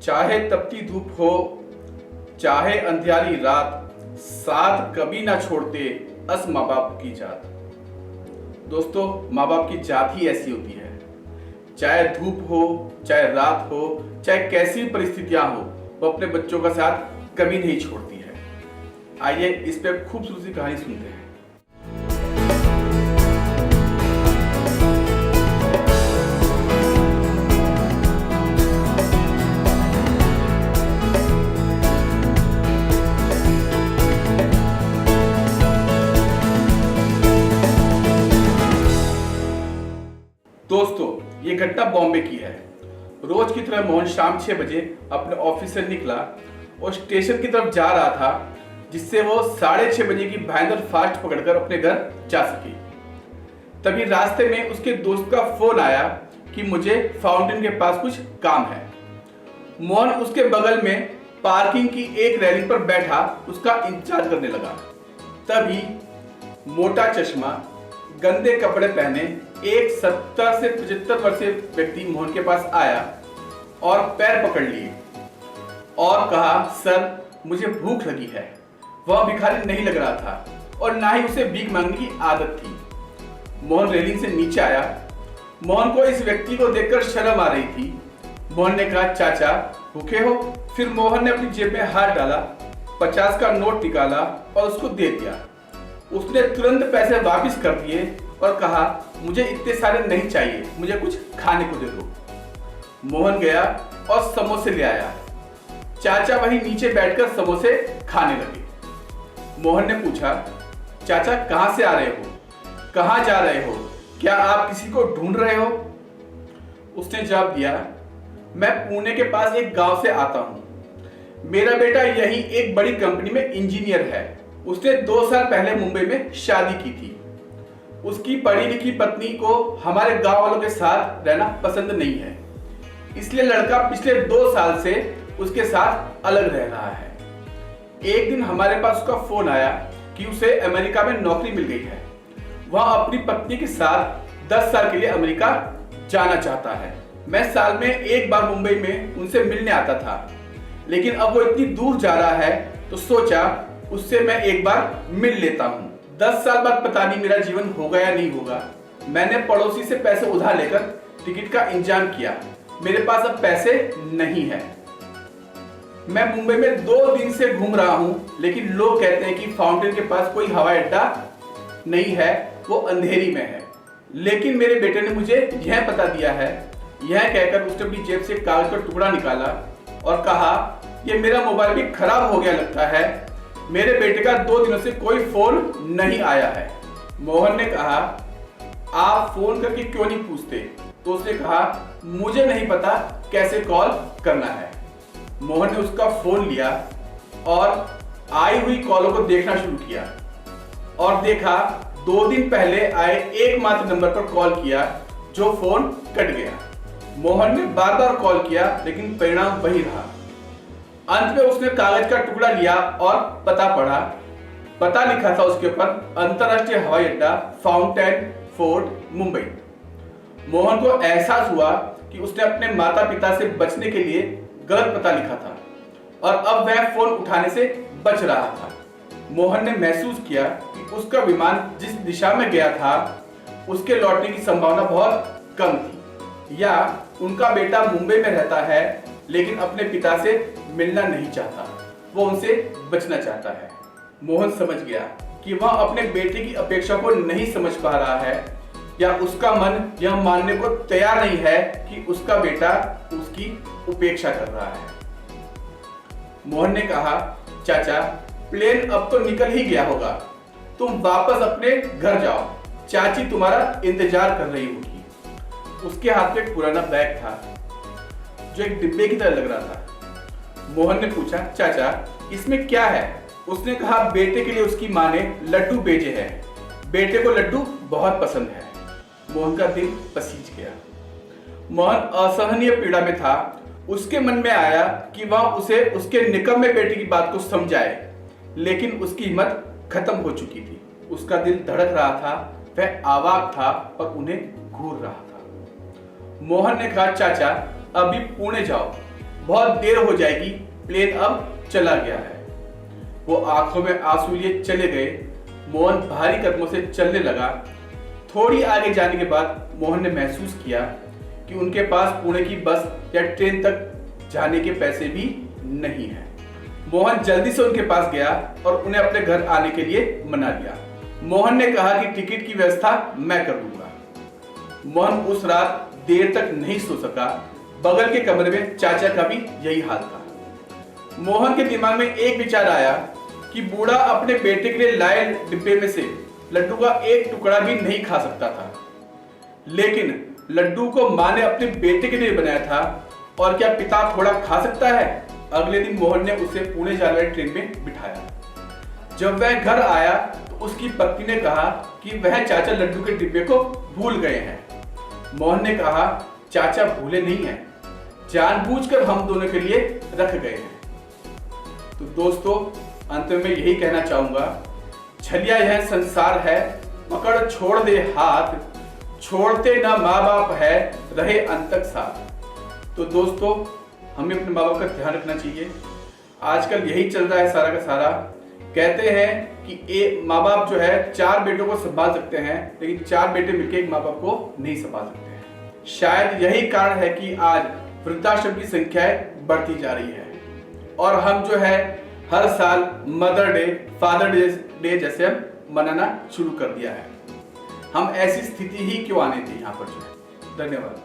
चाहे तपती धूप हो, चाहे अंधियारी रात, साथ कभी ना छोड़ते अस माँ बाप की जात। दोस्तों, माँ बाप की जात ही ऐसी होती है। चाहे धूप हो, चाहे रात हो, चाहे कैसी भी परिस्थितियां हो, वो अपने बच्चों का साथ कभी नहीं छोड़ती है। आइए इस पे खूबसूरत सी कहानी सुनते हैं। दोस्तों, ये घटना बॉम्बे की है। रोज की तरह मोहन शाम 6 बजे अपने ऑफिस से निकला और स्टेशन की तरफ जा रहा था, जिससे वो 6:30 बजे की भयंकर फास्ट पकड़कर अपने घर जा सके। तभी रास्ते में उसके दोस्त का फोन आया कि मुझे फाउंटेन के पास कुछ काम है। मोहन उसके बगल में पार्किंग की एक रैलिंग पर बैठा उसका इंतजार करने लगा। तभी मोटा चश्मा, गंदे कपड़े पहने एक 70 से 75 वर्षीय व्यक्ति मोहन के पास आया और पैर पकड़ लिए और कहा, सर, मुझे भूख लगी है। वह भिखारी नहीं लग रहा था और ना ही उसे भीख मांगने की आदत थी। मोहन रेलिंग से नीचे आया। मोहन को इस व्यक्ति को देखकर शर्म आ रही थी। मोहन ने कहा, चाचा, भूखे हो? फिर मोहन ने अपनी जेब में हाथ डाला, 50 का नोट निकाला और उसको दे दिया। उसने तुरंत पैसे वापस कर दिए और कहा, मुझे इतने सारे नहीं चाहिए, मुझे कुछ खाने को दे दो। मोहन गया और समोसे ले आया। चाचा वहीं नीचे बैठकर समोसे खाने लगे। मोहन ने पूछा, चाचा, कहां से आ रहे हो? कहां जा रहे हो? क्या आप किसी को ढूंढ रहे हो? उसने जवाब दिया, मैं पुणे के पास एक गांव से आता हूं। मेरा बेटा यही एक बड़ी कंपनी में इंजीनियर है। उसने 2 साल पहले मुंबई में शादी की थी। उसकी पढ़ी लिखी पत्नी को हमारे गांव वालों के साथ रहना पसंद नहीं है, इसलिए लड़का पिछले 2 साल से उसके साथ अलग रह रहा है। एक दिन हमारे पास उसका फोन आया कि उसे अमेरिका में नौकरी मिल गई है। वह अपनी पत्नी के साथ 10 साल के लिए अमेरिका जाना चाहता है। मैं साल में एक बार मुंबई में उनसे मिलने आता था, लेकिन अब वो इतनी दूर जा रहा है तो सोचा उससे मैं एक बार मिल लेता हूँ। 10 साल बाद पता नहीं मेरा जीवन होगा या नहीं होगा। मैंने पड़ोसी से पैसे उधार लेकर टिकट का इंतजाम किया। मेरे पास अब पैसे नहीं है। मैं मुंबई में 2 दिन से घूम रहा हूँ, लेकिन लोग कहते हैं कि फाउंटेन के पास कोई हवाई अड्डा नहीं है, वो अंधेरी में है। लेकिन मेरे बेटे ने मुझे यह पता दिया है। यह कहकर उसने अपनी जेब से कागज का टुकड़ा निकाला और कहा, यह मेरा मोबाइल भी खराब हो गया लगता है। मेरे बेटे का 2 दिनों से कोई फोन नहीं आया है। मोहन ने कहा, आप फोन करके क्यों नहीं पूछते? तो उसने कहा, मुझे नहीं पता कैसे कॉल करना है। मोहन ने उसका फोन लिया और आई हुई कॉलों को देखना शुरू किया और देखा 2 दिन पहले आए एकमात्र नंबर पर कॉल किया, जो फोन कट गया। मोहन ने बार बार कॉल किया, लेकिन परिणाम वही रहा। अंत में उसने कागज का टुकड़ा लिया और पता पढ़ा। पता लिखा था उसके ऊपर, अंतरराष्ट्रीय हवाई अड्डा, फाउंटेन फोर्ट, मुंबई। मोहन को एहसास हुआ कि उसने अपने माता पिता से बचने के लिए गलत पता लिखा था और अब वह फोन उठाने से बच रहा था। मोहन ने महसूस किया कि उसका विमान जिस दिशा में गया था उसके लौटने की संभावना बहुत कम थी, या उनका बेटा मुंबई में रहता है लेकिन अपने पिता से मिलना नहीं चाहता, वो उनसे बचना चाहता है। मोहन समझ गया कि वह अपने बेटे की अपेक्षा को नहीं समझ पा रहा है, या उसका मन यह मानने को तैयार नहीं है कि उसका बेटा उसकी उपेक्षा कर रहा है। मोहन ने कहा, चाचा, प्लेन अब तो निकल ही गया होगा, तुम वापस अपने घर जाओ, चाची तुम्हारा इंतजार कर रही होगी। उसके हाथ में एक पुराना बैग था जो एक डिब्बे की तरह लग रहा था। मोहन ने पूछा, चाचा, इसमें क्या है? उसने कहा, बेटे के लिए उसकी माँ ने लड्डू भेजे हैं। बेटे को लड्डू बहुत पसंद है। मोहन का दिल पसीज गया। मोहन असहनीय पीड़ा में था। उसके मन में आया कि वह उसे उसके निकम्मे बेटे की बात को समझाए, लेकिन उसकी हिम्मत खत्म हो चुकी थी। उसका दिल धड़क रहा था, वह आवाक था और उन्हें घूर रहा था। मोहन ने कहा, चाचा, अभी पुणे जाओ, बहुत देर हो जाएगी, प्लेन अब चला गया है। वो आंखों में आंसू लिए चले गए। मोहन भारी कदमों से चलने लगा। थोड़ी आगे जाने के बाद मोहन ने महसूस किया कि उनके पास पुणे की बस या ट्रेन तक जाने के पैसे भी नहीं है। मोहन जल्दी से उनके पास गया और उन्हें अपने घर आने के लिए मना लिया। मोहन ने कहा कि टिकट की व्यवस्था मैं कर दूंगा। मोहन उस रात देर तक नहीं सो सका। बगल के कमरे में चाचा का भी यही हाल था। मोहन के दिमाग में एक विचार आया कि बूढ़ा अपने बेटे के लिए लाए डिब्बे में से लड्डू का एक टुकड़ा भी नहीं खा सकता था, लेकिन लड्डू को मां ने अपने बेटे के लिए बनाया था और क्या पिता थोड़ा खा सकता है। अगले दिन मोहन ने उसे पुणे जाने वाली ट्रेन में बिठाया। जब वह घर आया तो उसकी पत्नी ने कहा कि वह चाचा लड्डू के डिब्बे को भूल गए हैं। मोहन ने कहा, चाचा भूले नहीं हैं, जानबूझकर हम दोनों के लिए रख गए हैं। तो दोस्तों, अंत में यही कहना चाहूंगा, छलिया यह संसार है, पकड़ छोड़ दे हाथ, छोड़ते ना माँ बाप है, रहे अंत तक साथ। तो दोस्तों, हमें अपने माँ बाप का ध्यान रखना चाहिए। आजकल यही चल रहा है सारा का सारा। कहते हैं कि एक माँ बाप जो है 4 बेटों को संभाल सकते हैं, लेकिन 4 बेटे मिलकर एक माँ बाप को नहीं संभाल सकते हैं। शायद यही कारण है कि आज वृद्धाश्रम की संख्याएं बढ़ती जा रही है और हम जो है हर साल मदर डे, फादर डे जैसे हम मनाना शुरू कर दिया है। हम ऐसी स्थिति ही क्यों आने दी यहाँ पर जो है। धन्यवाद।